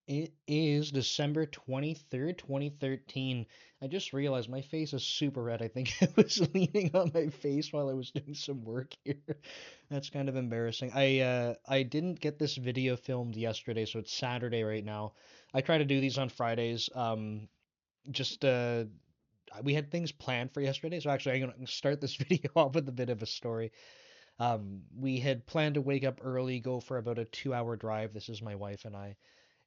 It is December 23rd, 2013. I just realized my face is super red. I think I was leaning on my face while I was doing some work here. That's kind of embarrassing. I didn't get this video filmed yesterday, so it's Saturday right now. I try to do these on Fridays. Just we had things planned for yesterday, so actually I'm gonna start this video off with a bit of a story. We had planned to wake up early, go for about a 2 hour drive. This is my wife and I,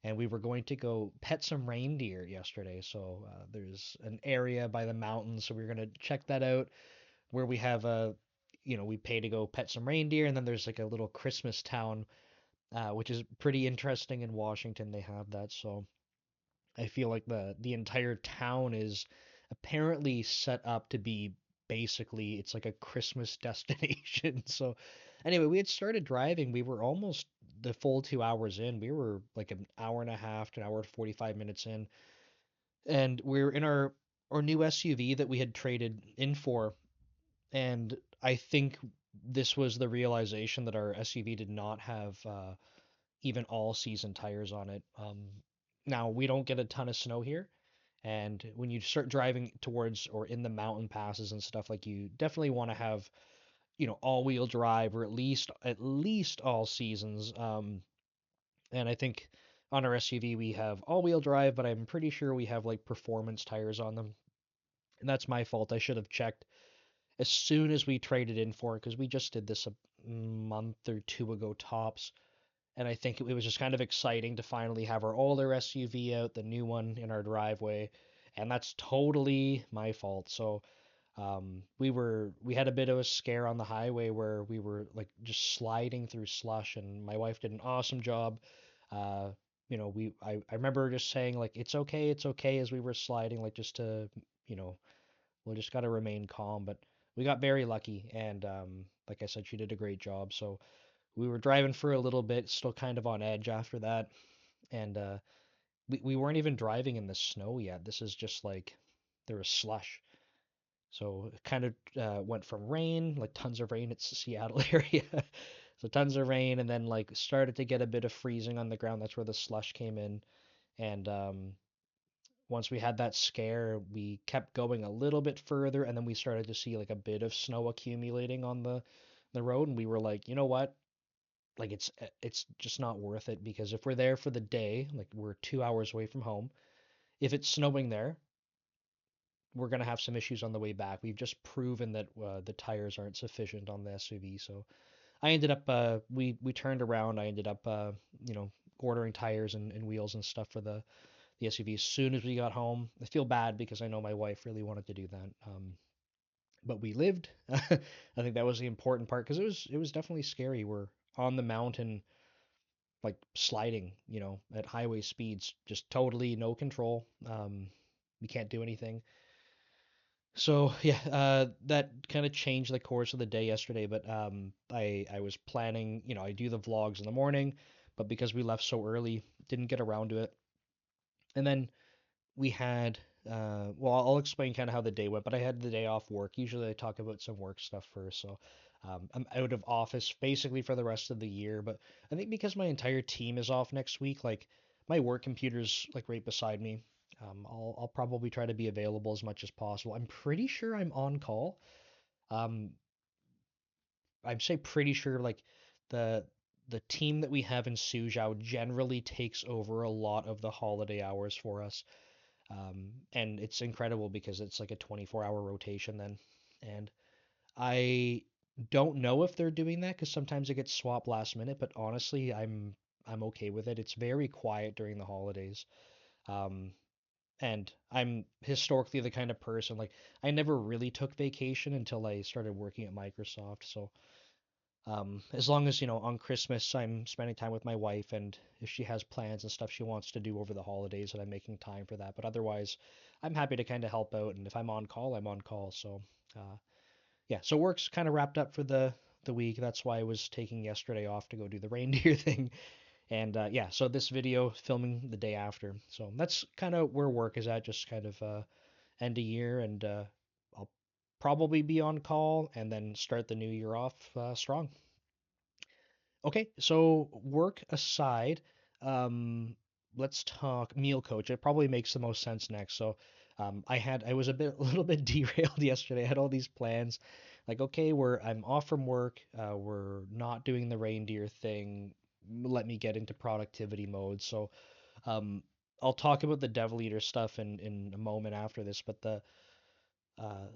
and we were going to go pet some reindeer yesterday. So there's an area by the mountains, so we are going to check that out where we have a, we pay to go pet some reindeer, and then there's like a little Christmas town, which is pretty interesting in Washington. They have that, so I feel like the entire town is apparently set up to be basically it's like a Christmas destination. So anyway, we had started driving. We were almost the full 2 hours in. We were like an hour and a half to an hour and 45 minutes in. And we are in our new SUV that we had traded in for. And I think this was the realization that our SUV did not have even all season tires on it. Now we don't get a ton of snow here, and when you start driving towards or in the mountain passes and stuff, like you definitely want to have, all-wheel drive or at least all seasons. And I think on our SUV we have all-wheel drive, but I'm pretty sure we have like performance tires on them. And that's my fault. I should have checked as soon as we traded in for it because we just did this a month or two ago tops. And I think it was just kind of exciting to finally have our older SUV out, the new one in our driveway, and that's totally my fault. So we had a bit of a scare on the highway where we were like just sliding through slush, and my wife did an awesome job. Uh, I remember just saying like it's okay as we were sliding, like just to you know we'll just got to remain calm. But we got very lucky, and like I said, she did a great job. So we were driving for a little bit, still kind of on edge after that, and we weren't even driving in the snow yet. This is just like there was slush, so it kind of went from rain, like tons of rain. It's the Seattle area, so tons of rain, and then like started to get a bit of freezing on the ground. That's where the slush came in, and once we had that scare, we kept going a little bit further, and then we started to see like a bit of snow accumulating on the road, and we were like, you know what? Like it's just not worth it because if we're there for the day, like we're 2 hours away from home, if it's snowing there, we're gonna have some issues on the way back. We've just proven that the tires aren't sufficient on the SUV, so I ended up we turned around. I ended up you know ordering tires and wheels and stuff for the SUV as soon as we got home. I feel bad because I know my wife really wanted to do that. But we lived. I think that was the important part because it was definitely scary. We're on the mountain like sliding, at highway speeds, just totally no control. We can't do anything. So yeah, that kind of changed the course of the day yesterday. But I was planning, I do the vlogs in the morning, but because we left so early, didn't get around to it. And then we had, well, I'll explain kind of how the day went. But I had the day off work. Usually I talk about some work stuff first. So I'm out of office basically for the rest of the year. But I think because my entire team is off next week, like my work computer's like right beside me. I'll probably try to be available as much as possible. I'm pretty sure I'm on call. Um, I'm say pretty sure like the the team that we have in Suzhou generally takes over a lot of the holiday hours for us. And it's incredible because it's like a 24-hour rotation then. And I don't know if they're doing that because sometimes it gets swapped last minute, but honestly, I'm okay with it. It's very quiet during the holidays. Um, and I'm historically the kind of person like I never really took vacation until I started working at Microsoft. So as long as, on Christmas I'm spending time with my wife, and if she has plans and stuff she wants to do over the holidays, and I'm making time for that. But otherwise, I'm happy to kind of help out, and if I'm on call, I'm on call. So, yeah, so work's kind of wrapped up for the week. That's why I was taking yesterday off to go do the reindeer thing. And yeah, so this video filming the day after. So that's kind of where work is at, just kind of end of year, and I'll probably be on call and then start the new year off strong. Okay, so work aside, um, let's talk meal coach. It probably makes the most sense next. So, I was a little bit derailed yesterday. I had all these plans, like, okay, I'm off from work. We're not doing the reindeer thing. Let me get into productivity mode. So, um, I'll talk about the dev leader stuff in a moment after this, but the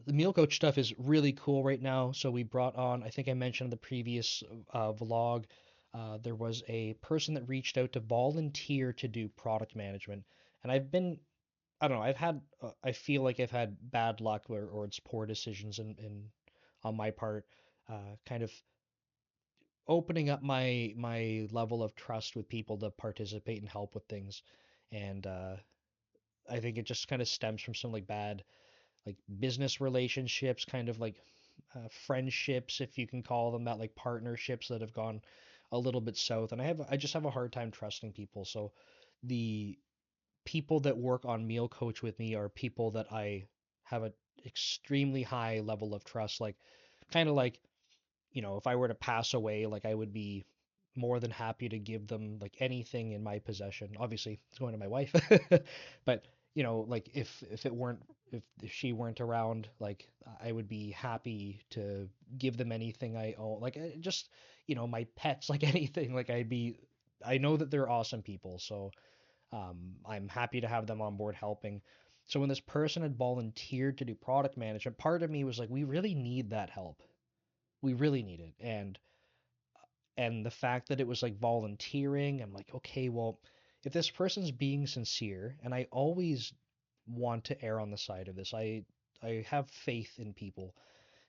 meal coach stuff is really cool right now. So we brought on, I think I mentioned in the previous vlog, there was a person that reached out to volunteer to do product management. And I don't know, I feel like I've had bad luck or it's poor decisions on my part, kind of opening up my level of trust with people to participate and help with things. And I think it just kind of stems from some like bad like business relationships, kind of like friendships, if you can call them that, like partnerships that have gone a little bit south. And I just have a hard time trusting people. So the people that work on Meal Coach with me are people that I have an extremely high level of trust. Like, kind of like, if I were to pass away, like I would be more than happy to give them like anything in my possession. Obviously, it's going to my wife, but like if it weren't if she weren't around, like I would be happy to give them anything I own. Like just my pets, like anything. Like I know that they're awesome people, so I'm happy to have them on board helping. So when this person had volunteered to do product management, part of me was like, we really need that help. We really need it. And the fact that it was like volunteering, I'm like, okay, well, if this person's being sincere, and I always want to err on the side of this, I have faith in people,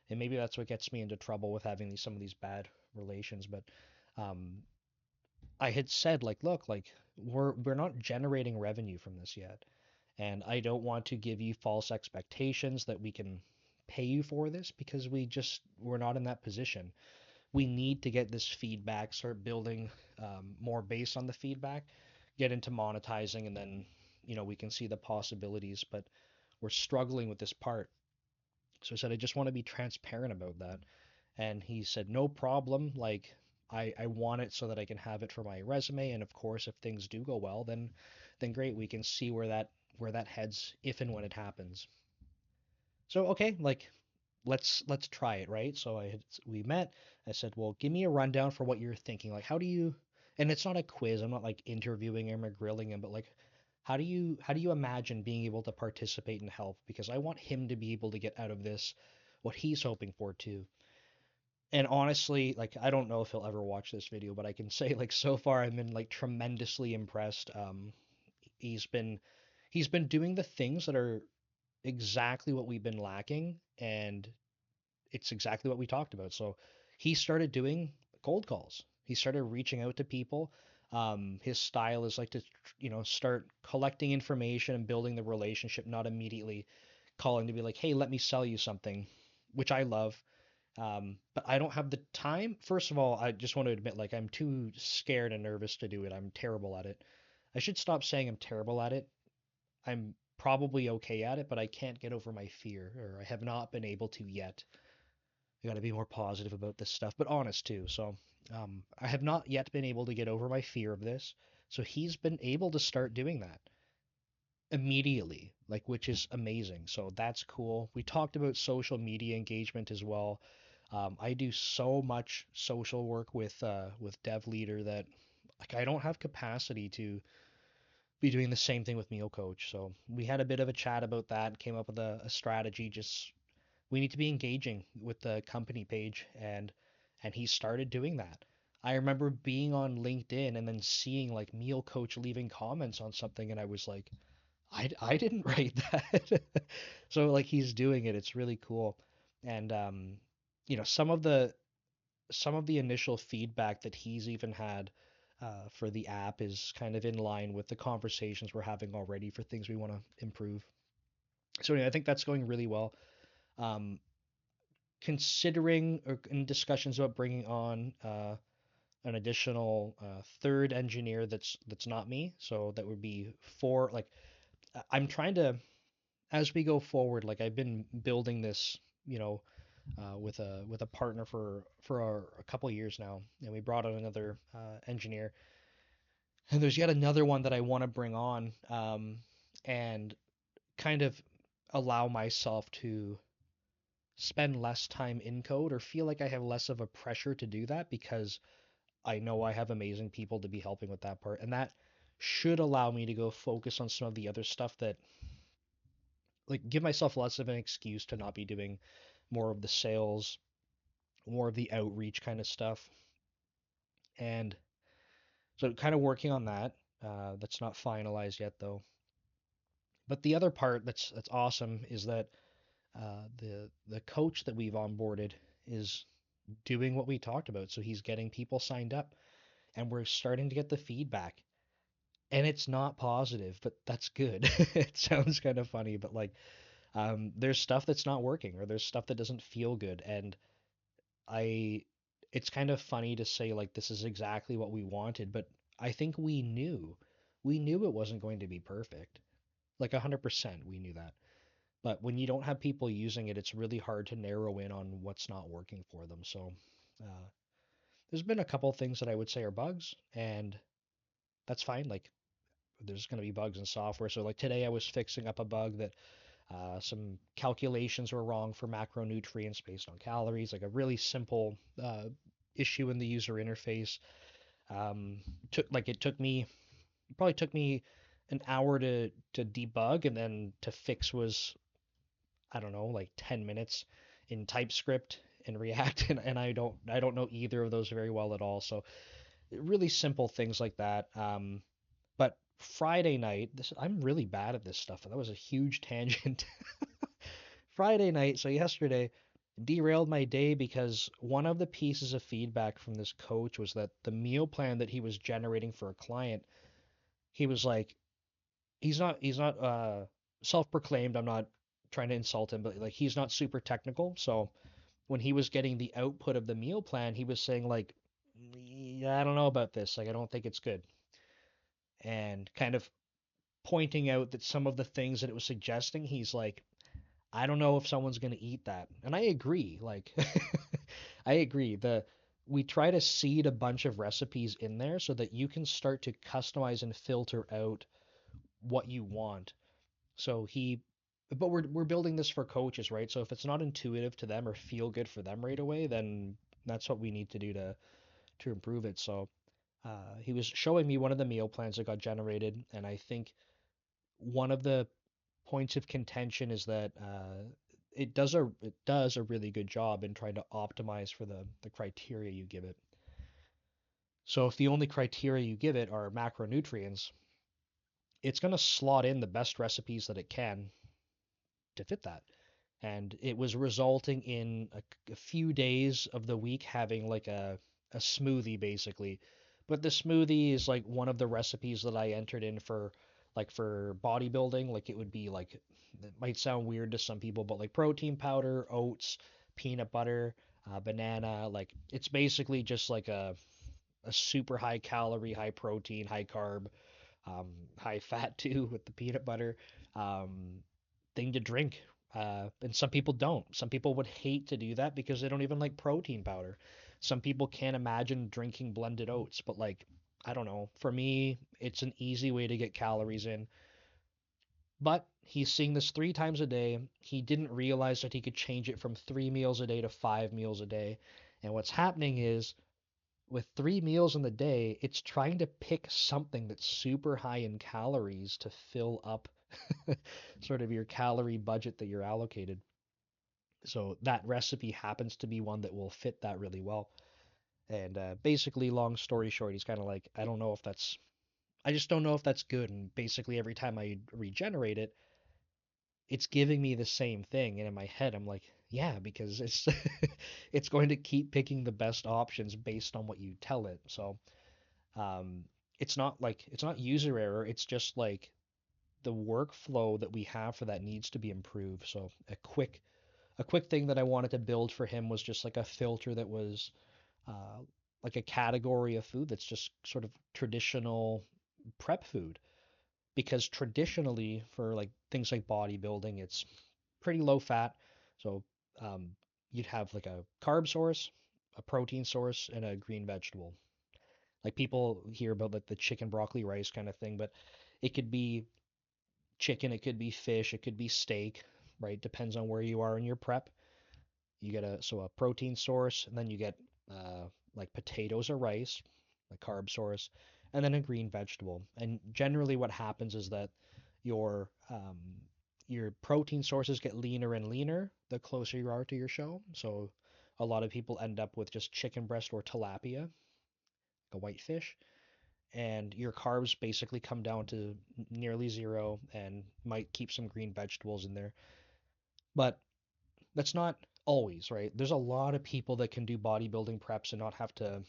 and maybe that's what gets me into trouble with having some of these bad relations. But um, I had said like, look, like we're not generating revenue from this yet, and I don't want to give you false expectations that we can pay you for this because we're not in that position. We need to get this feedback, start building more based on the feedback, get into monetizing, and then we can see the possibilities. But we're struggling with this part. So I said, I just want to be transparent about that. And he said, no problem. Like, I want it so that I can have it for my resume. And of course, if things do go well, then great. We can see where that heads if and when it happens. So okay, like let's try it, right? So we met. I said, well, give me a rundown for what you're thinking. Like, how do you? And it's not a quiz. I'm not like interviewing him or grilling him, but like, how do you imagine being able to participate and help? Because I want him to be able to get out of this what he's hoping for too. And honestly, like, I don't know if he'll ever watch this video, but I can say like so far I've been like tremendously impressed. He's been he's been doing the things that are exactly what we've been lacking, and it's exactly what we talked about. So he started doing cold calls. He started reaching out to people. His style is like to, start collecting information and building the relationship, not immediately calling to be like, hey, let me sell you something, which I love. But I don't have the time. First of all, I just want to admit, like, I'm too scared and nervous to do it. I'm terrible at it. I should stop saying I'm terrible at it. I'm probably okay at it, but I can't get over my fear, or I have not been able to yet. I got to be more positive about this stuff, but honest too. So I have not yet been able to get over my fear of this. So he's been able to start doing that immediately, like, which is amazing. So that's cool. We talked about social media engagement as well. I do so much social work with Dev Leader that like I don't have capacity to be doing the same thing with Meal Coach. So we had a bit of a chat about that, came up with a strategy. Just we need to be engaging with the company page, and he started doing that. I remember being on LinkedIn and then seeing like Meal Coach leaving comments on something, and I was like, I didn't write that. So like he's doing it. It's really cool. And some of the initial feedback that he's even had for the app is kind of in line with the conversations we're having already for things we want to improve. So anyway, I think that's going really well. Um, Considering or in discussions about bringing on an additional third engineer that's not me, so that would be four. Like I'm trying to, as we go forward, like I've been building this, with a partner for a couple of years now, and we brought on another engineer. And there's yet another one that I want to bring on, and kind of allow myself to spend less time in code or feel like I have less of a pressure to do that because I know I have amazing people to be helping with that part. And that should allow me to go focus on some of the other stuff that, like, give myself less of an excuse to not be doing more of the sales, more of the outreach kind of stuff. And so kind of working on that. That's not finalized yet though. But the other part that's awesome is that the coach that we've onboarded is doing what we talked about. So he's getting people signed up, and we're starting to get the feedback. And it's not positive, but that's good. It sounds kind of funny, but like, there's stuff that's not working, or there's stuff that doesn't feel good, and I, it's kind of funny to say like this is exactly what we wanted, but I think we knew it wasn't going to be perfect. Like 100%, we knew that. But when you don't have people using it, it's really hard to narrow in on what's not working for them. So uh, there's been a couple things that I would say are bugs, and that's fine. Like there's going to be bugs in software. So like today I was fixing up a bug that some calculations were wrong for macronutrients based on calories, like a really simple issue in the user interface. It took me it probably took me an hour to debug, and then to fix was, I don't know, like 10 minutes in TypeScript and React, and I don't know either of those very well at all. So really simple things like that. But Friday night, I'm really bad at this stuff. That was a huge tangent. Friday night, so yesterday, derailed my day because one of the pieces of feedback from this coach was that the meal plan that he was generating for a client, he was like, he's not self-proclaimed. I'm not trying to insult him, but like he's not super technical. So when he was getting the output of the meal plan, he was saying like, yeah, I don't know about this. Like I don't think it's good. And kind of pointing out that some of the things that it was suggesting, he's like, I don't know if someone's going to eat that. And I agree. Like, I agree. We try to seed a bunch of recipes in there so that you can start to customize and filter out what you want. So but we're building this for coaches, right? So if it's not intuitive to them or feel good for them right away, then that's what we need to do to improve it. So he was showing me one of the meal plans that got generated, and I think one of the points of contention is that it does a really good job in trying to optimize for the criteria you give it. So if the only criteria you give it are macronutrients, it's going to slot in the best recipes that it can to fit that. And it was resulting in a few days of the week having like a smoothie basically. But the smoothie is like one of the recipes that I entered in for, like, for bodybuilding. Like it would be like, it might sound weird to some people, but like protein powder, oats, peanut butter, banana. Like it's basically just like a super high calorie, high protein, high carb, um, high fat too with the peanut butter, um, thing to drink. And some people don't. Some people would hate to do that because they don't even like protein powder. Some people can't imagine drinking blended oats, but like, I don't know. For me, it's an easy way to get calories in. But he's seeing this 3 times a day. He didn't realize that he could change it from 3 meals a day to 5 meals a day. And what's happening is, with 3 meals in the day, it's trying to pick something that's super high in calories to fill up sort of your calorie budget that you're allocated. So that recipe happens to be one that will fit that really well. And basically, long story short, he's kind of like, I just don't know if that's good. And basically, every time I regenerate it, it's giving me the same thing. And in my head, I'm like, yeah, because it's it's going to keep picking the best options based on what you tell it. So Um, it's not user error. It's just like the workflow that we have for that needs to be improved. So a quick thing that I wanted to build for him was just like a filter that was uh, like a category of food that's just sort of traditional prep food. Because traditionally for like things like bodybuilding, it's pretty low fat. So um, you'd have like a carb source, a protein source, and a green vegetable. Like people hear about like the chicken broccoli rice kind of thing, but it could be chicken, it could be fish, it could be steak, right? Depends on where you are in your prep. You get a protein source, and then you get like potatoes or rice, like carb source, and then a green vegetable. And generally, what happens is that your um, your protein sources get leaner and leaner the closer you are to your show. So a lot of people end up with just chicken breast or tilapia, a white fish, and your carbs basically come down to nearly zero and might keep some green vegetables in there. But that's not always, right? There's a lot of people that can do bodybuilding preps and not have to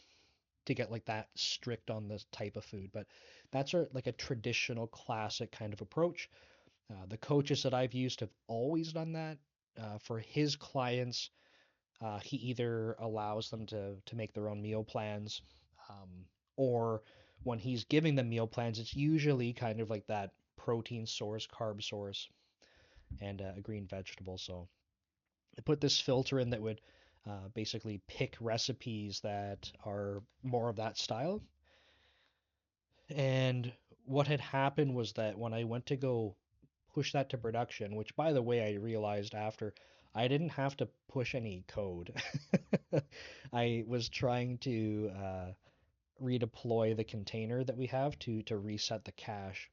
get like that strict on this type of food, but that's like a traditional classic kind of approach. The coaches that I've used have always done that. For his clients, he either allows them to make their own meal plans, um, or when he's giving them meal plans, it's usually kind of like that protein source, carb source, and a green vegetable. So I put this filter in that would basically pick recipes that are more of that style. And what had happened was that when I went to go push that to production, which by the way, I realized after I didn't have to push any code. I was trying to redeploy the container that we have to reset the cache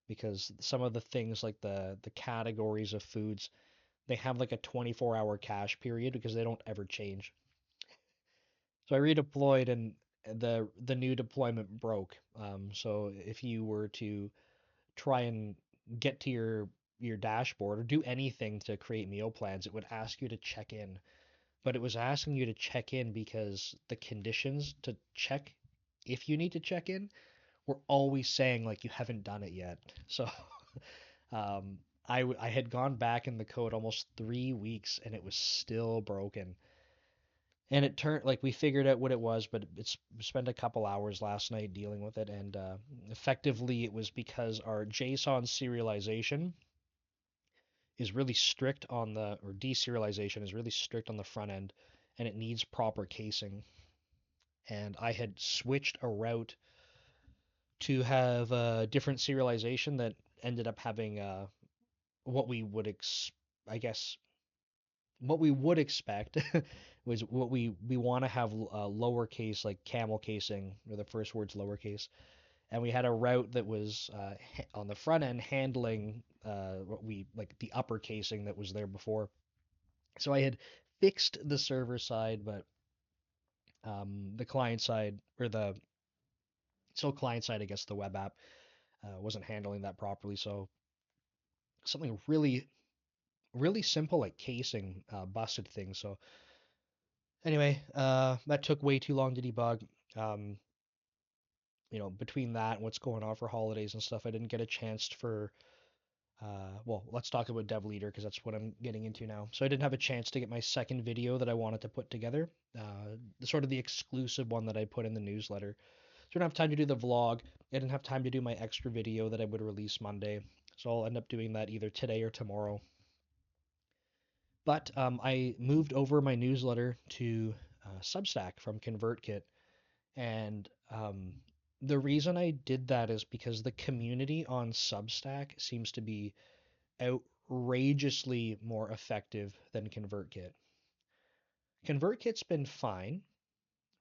because some of the things like the categories of foods they have like a 24-hour cache period because they don't ever change. So I redeployed and the new deployment broke. So if you were to try and get to your dashboard or do anything to create meal plans, it would ask you to check in. But it was asking you to check in because the conditions to check if you need to check in were always saying like you haven't done it yet. So um, I had gone back in the code almost 3 weeks and it was still broken. And it turned like we figured out what it was, but it's we spent a couple hours last night dealing with it, and effectively it was because our JSON serialization is really strict on the or deserialization is really strict on the front end, and it needs proper casing. And I had switched a route to have a different serialization that ended up having what we would I guess what we would expect was what we want to have lowercase like camel casing or the first word's lowercase, and we had a route that was on the front end handling what we like the upper casing that was there before. So I had fixed the server side, but the client side or the so client side, I guess the web app wasn't handling that properly. So something really simple like casing busted things. So anyway, that took way too long to debug. Um, Between that and what's going on for holidays and stuff, I didn't get a chance for. Well, let's talk about Dev Leader because that's what I'm getting into now. So I didn't have a chance to get my second video that I wanted to put together, the sort of the exclusive one that I put in the newsletter. So I didn't have time to do the vlog. I didn't have time to do my extra video that I would release Monday. So I'll end up doing that either today or tomorrow. But I moved over my newsletter to Substack from ConvertKit. And the reason I did that is because the community on Substack seems to be outrageously more effective than ConvertKit. ConvertKit's been fine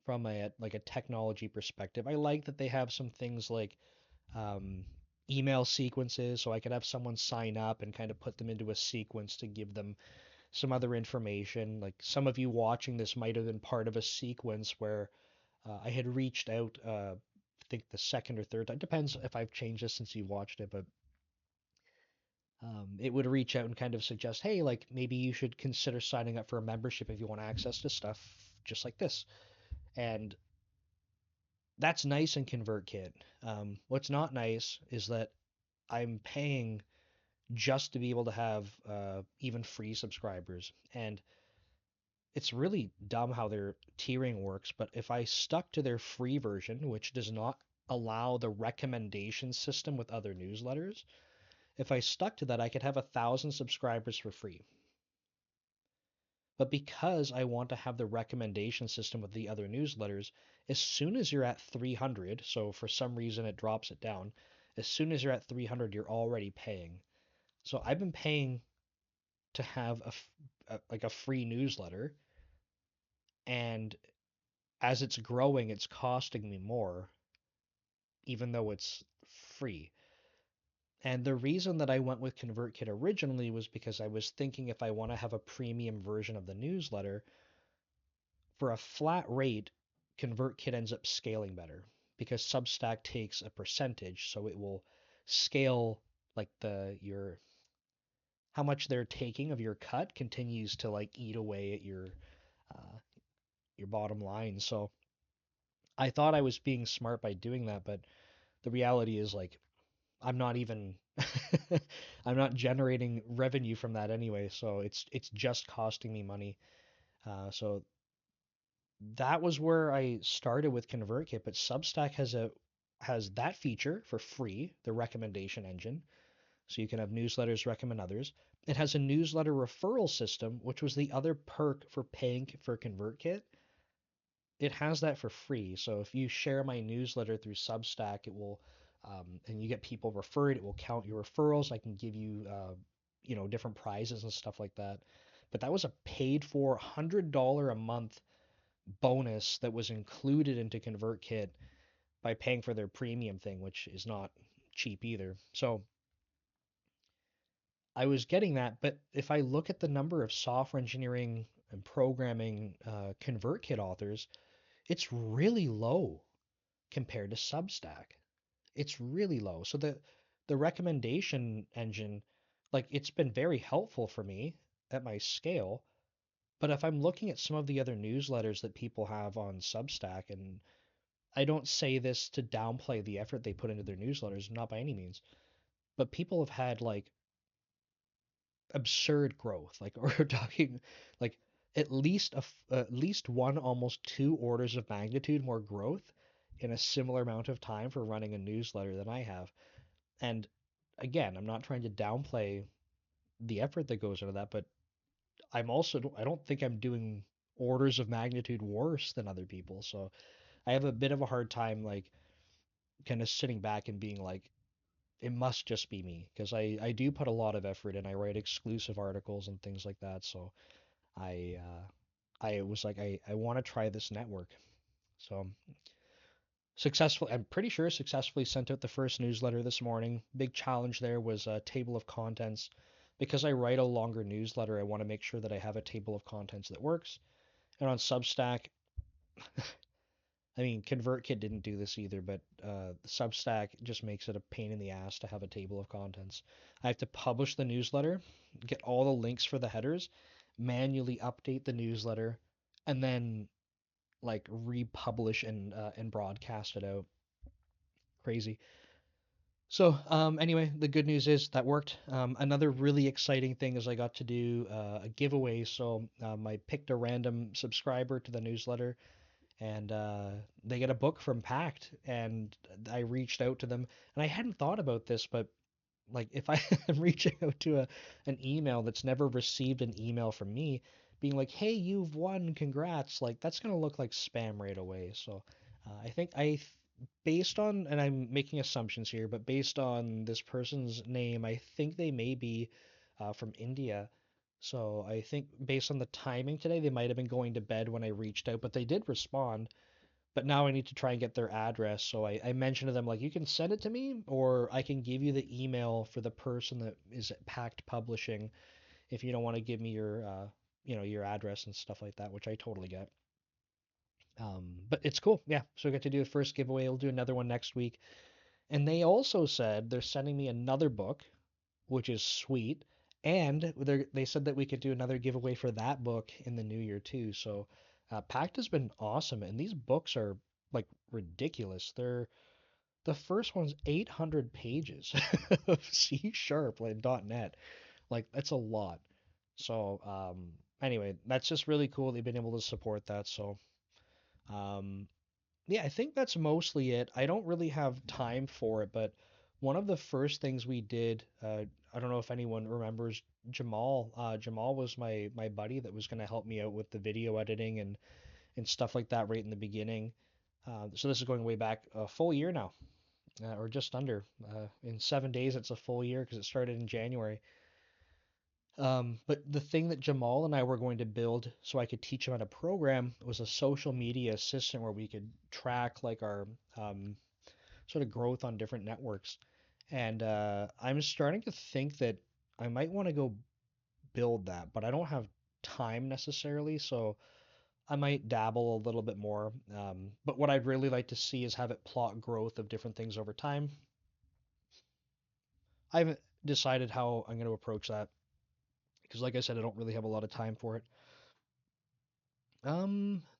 from a like a technology perspective. I like that they have some things like um, email sequences, so I could have someone sign up and kind of put them into a sequence to give them some other information. Like some of you watching this might have been part of a sequence where I had reached out, I think the second or third time, depends if I've changed this since you watched it, but it would reach out and kind of suggest, hey, like maybe you should consider signing up for a membership if you want access to stuff just like this. And that's nice in ConvertKit. What's not nice is that I'm paying just to be able to have even free subscribers. And it's really dumb how their tiering works, but if I stuck to their free version, which does not allow the recommendation system with other newsletters, if I stuck to that, I could have 1,000 subscribers for free. But because I want to have the recommendation system with the other newsletters, As soon as you're at 300, so for some reason it drops it down, as soon as you're at 300, you're already paying. So I've been paying to have like a free newsletter, and as it's growing, it's costing me more, even though it's free. And the reason that I went with ConvertKit originally was because I was thinking if I want to have a premium version of the newsletter, for a flat rate, ConvertKit ends up scaling better because Substack takes a percentage, so it will scale like the your how much they're taking of your cut continues to like eat away at uh, your bottom line. So I thought I was being smart by doing that, but the reality is like I'm not even I'm not generating revenue from that anyway, so it's just costing me money. So that was where I started with ConvertKit, but Substack has that feature for free, the recommendation engine, so you can have newsletters recommend others. It has a newsletter referral system, which was the other perk for paying for ConvertKit. It has that for free. So if you share my newsletter through Substack, it will, and you get people referred, it will count your referrals. I can give you, different prizes and stuff like that. But that was a paid for $100 a month bonus that was included into ConvertKit by paying for their premium thing, which is not cheap either. So I was getting that, but if I look at the number of software engineering and programming ConvertKit authors, it's really low compared to Substack. It's really low. So the recommendation engine, like it's been very helpful for me at my scale. But if I'm looking at some of the other newsletters that people have on Substack, and I don't say this to downplay the effort they put into their newsletters, not by any means, but people have had like absurd growth. Like we're talking like at least one, almost two orders of magnitude more growth in a similar amount of time for running a newsletter than I have. And again, I'm not trying to downplay the effort that goes into that, but I don't think I'm doing orders of magnitude worse than other people. So I have a bit of a hard time like kind of sitting back and being like, it must just be me because I do put a lot of effort in. I write exclusive articles and things like that. So I was like, I want to try this network. So I'm pretty sure successfully sent out the first newsletter this morning. Big challenge there was a table of contents. Because I write a longer newsletter, I want to make sure that I have a table of contents that works. And on Substack, I mean, ConvertKit didn't do this either, but Substack just makes it a pain in the ass to have a table of contents. I have to publish the newsletter, get all the links for the headers, manually update the newsletter, and then like republish and broadcast it out. Crazy. So anyway, the good news is that worked. Another really exciting thing is I got to do a giveaway. So I picked a random subscriber to the newsletter, and they get a book from Pact, and I reached out to them, and I hadn't thought about this, but like if I am reaching out to an email that's never received an email from me being like, hey, you've won, congrats, like that's gonna look like spam right away. So I think based on, and I'm making assumptions here, but based on this person's name, I think they may be from India. So I think based on the timing today, they might have been going to bed when I reached out, but they did respond. But now I need to try and get their address. So I mentioned to them, like, you can send it to me, or I can give you the email for the person that is at Pact Publishing if you don't want to give me your address and stuff like that, which I totally get. But it's cool. Yeah. So I got to do a first giveaway. We'll do another one next week. And they also said they're sending me another book, which is sweet. And they said that we could do another giveaway for that book in the new year too. So Pact has been awesome, and these books are like ridiculous. The first one's 800 pages of C sharp like .NET. Like that's a lot. So anyway, that's just really cool. They've been able to support that. So um, yeah, I think that's mostly it. I don't really have time for it, but one of the first things we did, I don't know if anyone remembers Jamal. Jamal was my buddy that was going to help me out with the video editing and stuff like that right in the beginning. So this is going way back a full year now, or just under. In 7 days, it's a full year because it started in January. But the thing that Jamal and I were going to build so I could teach him how to program was a social media assistant where we could track like our sort of growth on different networks. And I'm starting to think that I might want to go build that, but I don't have time necessarily, so I might dabble a little bit more. But what I'd really like to see is have it plot growth of different things over time. I haven't decided how I'm going to approach that because, like I said, I don't really have a lot of time for it.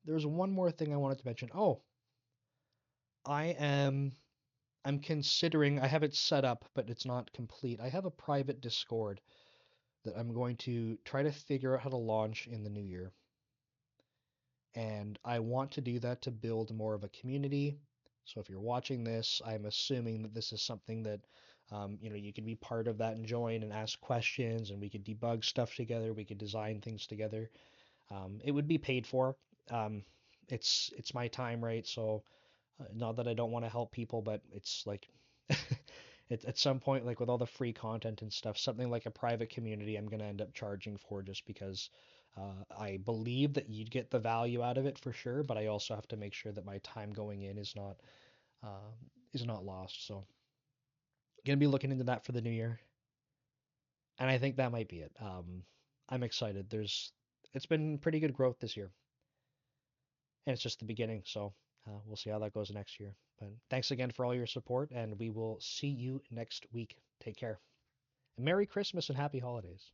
There's one more thing I wanted to mention. Oh, I am I'm considering I have it set up, but it's not complete. I have a private Discord that I'm going to try to figure out how to launch in the new year. And I want to do that to build more of a community. So if you're watching this, I'm assuming that this is something that you can be part of that and join and ask questions, and we could debug stuff together. We could design things together. It would be paid for. Um, it's my time, right? So not that I don't want to help people, but it's like at some point, like with all the free content and stuff, something like a private community, I'm going to end up charging for just because I believe that you'd get the value out of it for sure, but I also have to make sure that my time going in uh, is not lost. So, gonna be looking into that for the new year, and I think that might be it. I'm excited. It's been pretty good growth this year, and it's just the beginning. So, we'll see how that goes next year. But thanks again for all your support, and we will see you next week. Take care. Merry Christmas and happy holidays.